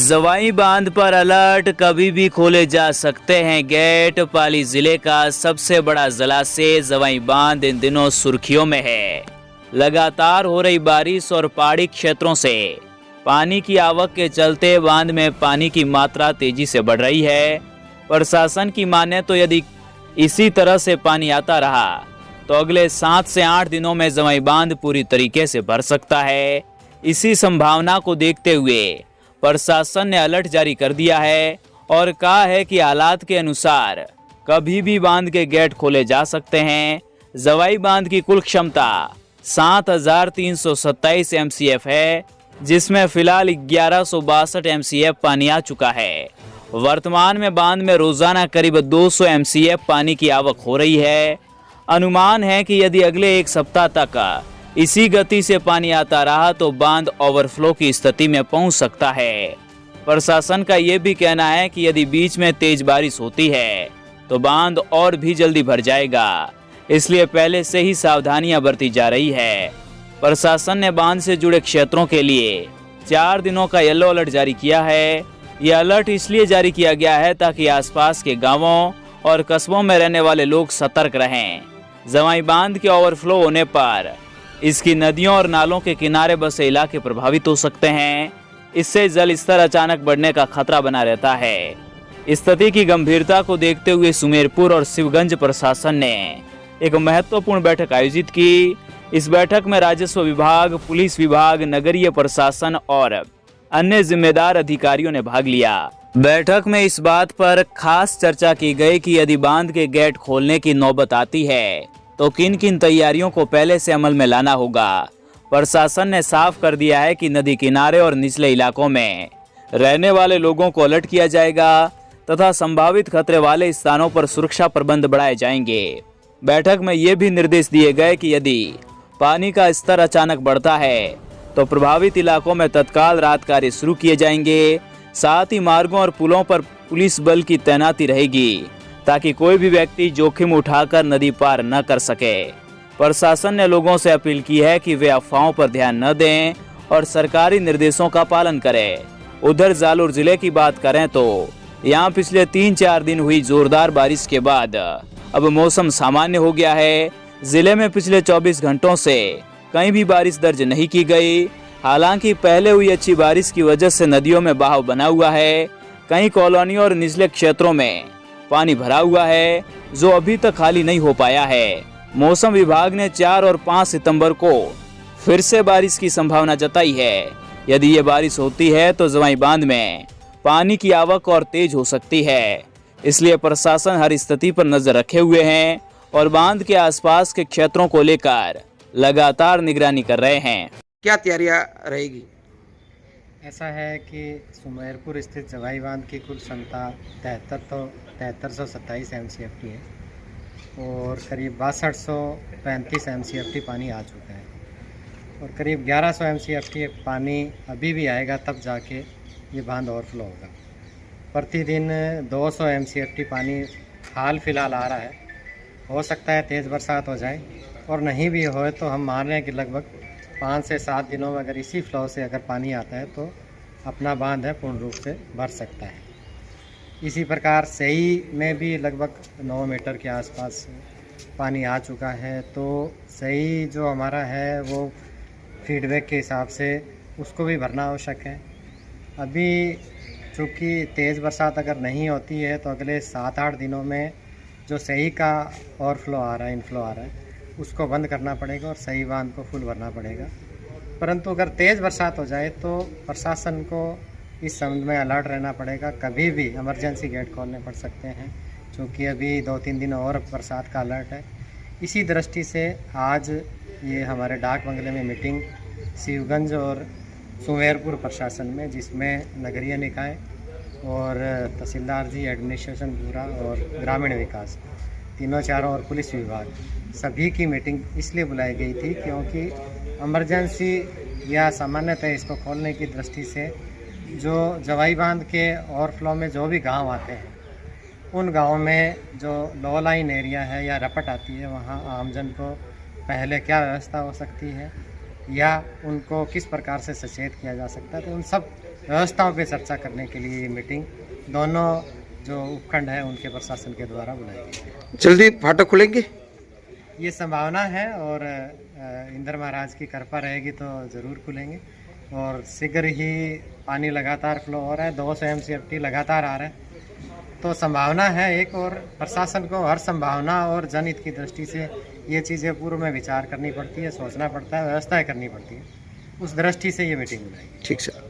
जवाई बांध पर अलर्ट, कभी भी खोले जा सकते हैं गेट। पाली जिले का सबसे बड़ा जलाशय जवाई बांध इन दिनों सुर्खियों में है। लगातार हो रही बारिश और पहाड़ी क्षेत्रों से पानी की आवक के चलते बांध में पानी की मात्रा तेजी से बढ़ रही है। प्रशासन की माने तो यदि इसी तरह से पानी आता रहा तो अगले 7 से 8 दिनों में जवाई बांध पूरी तरीके से भर सकता है। इसी संभावना को देखते हुए प्रशासन ने अलर्ट जारी कर दिया है और कहा है कि हालात के अनुसार कभी भी बांध के गेट खोले जा सकते हैं। जवाई बांध की कुल क्षमता 7,327 MCF है, जिसमें फिलहाल 1162 MCF पानी आ चुका है। वर्तमान में बांध में रोजाना करीब 200 MCF पानी की आवक हो रही है। अनुमान है कि यदि अगले एक सप्ताह तक इसी गति से पानी आता रहा तो बांध ओवरफ्लो की स्थिति में पहुंच सकता है। प्रशासन का ये भी कहना है कि यदि बीच में तेज बारिश होती है तो बांध और भी जल्दी भर जाएगा, इसलिए पहले से ही सावधानियां बरती जा रही है। प्रशासन ने बांध से जुड़े क्षेत्रों के लिए 4 दिनों का येलो अलर्ट जारी किया है। यह अलर्ट इसलिए जारी किया गया है ताकि आसपास के गांवों और कस्बों में रहने वाले लोग सतर्क रहें। जवाई बांध के ओवरफ्लो होने पर इसकी नदियों और नालों के किनारे बसे इलाके प्रभावित हो सकते हैं। इससे जल स्तर अचानक बढ़ने का खतरा बना रहता है। स्थिति की गंभीरता को देखते हुए सुमेरपुर और शिवगंज प्रशासन ने एक महत्वपूर्ण बैठक आयोजित की। इस बैठक में राजस्व विभाग, पुलिस विभाग, नगरीय प्रशासन और अन्य जिम्मेदार अधिकारियों ने भाग लिया। बैठक में इस बात पर खास चर्चा की गई कि यदि बांध के गेट खोलने की नौबत आती है तो किन किन तैयारियों को पहले से अमल में लाना होगा। प्रशासन ने साफ कर दिया है कि नदी किनारे और निचले इलाकों में रहने वाले लोगों को अलर्ट किया जाएगा तथा संभावित खतरे वाले स्थानों पर सुरक्षा प्रबंध बढ़ाए जाएंगे। बैठक में ये भी निर्देश दिए गए कि यदि पानी का स्तर अचानक बढ़ता है तो प्रभावित इलाकों में तत्काल राहत कार्य शुरू किए जाएंगे। साथ ही मार्गों और पुलों पर पुलिस बल की तैनाती रहेगी ताकि कोई भी व्यक्ति जोखिम उठाकर नदी पार न कर सके। प्रशासन ने लोगों से अपील की है कि वे अफवाहों पर ध्यान न दें और सरकारी निर्देशों का पालन करें। उधर जालोर जिले की बात करें तो यहाँ पिछले 3-4 दिन हुई जोरदार बारिश के बाद अब मौसम सामान्य हो गया है। जिले में पिछले 24 घंटों से कहीं भी बारिश दर्ज नहीं की गई। हालांकि पहले हुई अच्छी बारिश की वजह से नदियों में बहाव बना हुआ है। कई कॉलोनियों और निचले क्षेत्रों में पानी भरा हुआ है जो अभी तक खाली नहीं हो पाया है। मौसम विभाग ने 4 और 5 सितंबर को फिर से बारिश की संभावना जताई है। यदि ये बारिश होती है तो जवाई बांध में पानी की आवक और तेज हो सकती है, इसलिए प्रशासन हर स्थिति पर नजर रखे हुए हैं और बांध के आसपास के क्षेत्रों को लेकर लगातार निगरानी कर रहे हैं। क्या तैयारियां रहेगी? ऐसा है कि सुमेरपुर स्थित जवाई बांध की कुल क्षमता 7327 MCFT है और करीब 6235 MCFT पानी आ चुका है और करीब 1100 MCFT पानी अभी भी आएगा, तब जाके ये बांध ओवरफ्लो होगा। प्रतिदिन 200 MCFT पानी हाल फिलहाल आ रहा है। हो सकता है तेज़ बरसात हो जाए और नहीं भी हो तो हम मान रहे हैं कि लगभग 5 से 7 दिनों में अगर इसी फ्लो से अगर पानी आता है तो अपना बांध है पूर्ण रूप से भर सकता है। इसी प्रकार सही में भी लगभग 9 मीटर के आसपास पानी आ चुका है, तो सही जो हमारा है वो फीडबैक के हिसाब से उसको भी भरना आवश्यक है। अभी चूँकि तेज़ बरसात अगर नहीं होती है तो अगले 7-8 दिनों में जो सही का ओवरफ्लो आ रहा है, इनफ्लो आ रहा है, उसको बंद करना पड़ेगा और सही बांध को फुल भरना पड़ेगा। परंतु अगर तेज़ बरसात हो जाए तो प्रशासन को इस संबंध में अलर्ट रहना पड़ेगा। कभी भी इमरजेंसी गेट खोलने पड़ सकते हैं, क्योंकि अभी 2-3 दिन और बरसात का अलर्ट है। इसी दृष्टि से आज ये हमारे डाक बंगले में मीटिंग शिवगंज और सुमेरपुर प्रशासन में, जिसमें नगरीय निकाय और तहसीलदार जी, एडमिनिस्ट्रेशन पूरा और ग्रामीण विकास तीनों चारों और पुलिस विभाग सभी की मीटिंग इसलिए बुलाई गई थी क्योंकि इमरजेंसी या सामान्यतः इसको खोलने की दृष्टि से जो जवाई बांध के ओवरफ्लो में जो भी गांव आते हैं, उन गांवों में जो लो लाइन एरिया है या रपट आती है, वहां आमजन को पहले क्या व्यवस्था हो सकती है या उनको किस प्रकार से सचेत किया जा सकता है, तो उन सब व्यवस्थाओं पे चर्चा करने के लिए ये मीटिंग दोनों जो उपखंड है उनके प्रशासन के द्वारा बुलाई गई। जल्दी फाटक खुलेंगे? ये संभावना है और इंद्र महाराज की कृपा रहेगी तो ज़रूर खुलेंगे और शीघ्र ही पानी लगातार फ्लो हो रहा है, 200 MCFT लगातार आ रहा है, तो संभावना है एक। और प्रशासन को हर संभावना और जनहित की दृष्टि से ये चीज़ें पूर्व में विचार करनी पड़ती है, सोचना पड़ता है, व्यवस्थाएं करनी पड़ती है, उस दृष्टि से ये मीटिंग बुलाई। ठीक सर।